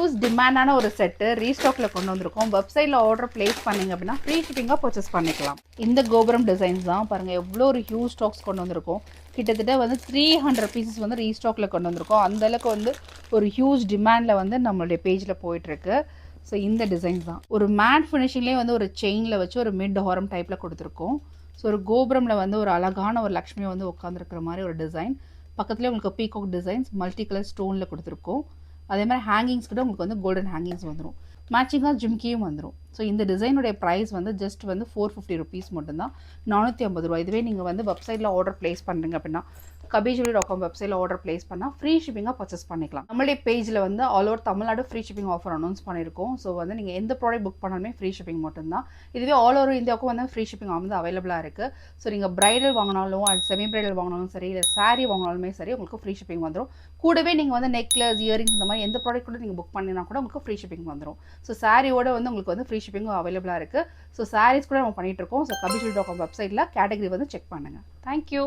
Huge டிமாண்டான ஒரு set ரீஸ்டாக்ல கொண்டு வந்திருக்கோம். வெப்சைட்ல ஆர்டர் பிளேஸ் பண்ணீங்க அப்படின்னா ஃப்ரீ ஷிப்பிங்காக பர்ச்சேஸ் பண்ணிக்கலாம். இந்த கோபுரம் டிசைன்ஸ் தான் பாருங்க, எவ்வளோ ஒரு ஹியூஜ் ஸ்டாக்ஸ் கொண்டு வந்திருக்கோம். கிட்டத்தட்ட வந்து 300 பீசஸ் வந்து ரீஸ்டாக்ல கொண்டு வந்திருக்கோம். அந்த அளவுக்கு வந்து ஒரு ஹியூஜ் டிமாண்ட்ல வந்து நம்மளுடைய பேஜில் போயிட்டு இருக்கு. ஸோ இந்த டிசைன்ஸ் தான் ஒரு மேட் ஃபினிஷிங்லேயே வந்து ஒரு செயினில் வச்சு ஒரு மிட் ஹாரம் டைப்பில் கொடுத்துருக்கோம். ஸோ ஒரு கோபுரமில் வந்து ஒரு அழகான ஒரு லக்ஷ்மியை வந்து உட்காந்துருக்கிற மாதிரி ஒரு டிசைன். பக்கத்துலேயே உங்களுக்கு பீகாக் டிசைன்ஸ் மல்டி கலர் ஸ்டோனில் கொடுத்துருக்கோம். அதே மாதிரி ஹேங்கிங்ஸ் கூட உங்களுக்கு வந்து கோல்டன் ஹேங்கிங்ஸ் வந்துடும். மேட்சிங்காக ஜிம்கியும் வந்துடும். ஸோ இந்த டிசைனுடைய ப்ரைஸ் வந்து ஜஸ்ட் வந்து 450 ருபீஸ் மட்டும்தான், 450 ரூபா. இதுவே நீங்கள் வந்து வெப்சைட்டில் ஆர்டர் பிளேஸ் பண்ணுறீங்க அப்படின்னா kabijewelry.com வெப்சைட்டில் ஆர்டர் பிளேஸ் பண்ணால் ஃப்ரீ ஷிப்பிங்காக பர்ச்சேஸ் பண்ணிக்கலாம். நம்மளுடைய பேஜில் வந்து all over Tamil Nadu free shipping offer announce பண்ணியிருக்கோம். ஸோ வந்து நீங்கள் எந்த ப்ராடக்ட் புக் பண்ணாலுமே ஃப்ரீ ஷிப்பிங் மட்டும்தான். இதுவே ஆல் ஓவர் இந்தியாவுக்கும் வந்து ஃப்ரீ ஷிப்பிங் வந்து அவைலபிளாக இருக்குது. ஸோ நீங்கள் பிரைடல் வாங்கினாலும் அது செமி பிரைடல் வாங்கினாலும் சரி, இல்லை சாரீ வாங்கினாலுமே சரி, உங்களுக்கு ஃப்ரீ ஷிப்பிங் வந்துடும். கூடவே நீங்கள் வந்து நெக்லஸ், இயரிங்ஸ் இந்த மாதிரி எந்த ப்ராடக்ட் கூட நீங்கள் புக் பண்ணினா கூட உங்களுக்கு ஃப்ரீ ஷிப்பிங் வந்துடும். ஸோ சாரியோட வந்து உங்களுக்கு வந்து ஃப்ரீ ஷிப்பிங்கும் அவைலபிளாக இருக்குது. ஸோ சாரீஸ் கூட நம்ம பண்ணிகிட்டு இருக்கோம். ஸோ kabijewelry.com வெப்சைட்டில் கேட்டகரி வந்து செக் பண்ணுங்கள். தேங்க்யூ.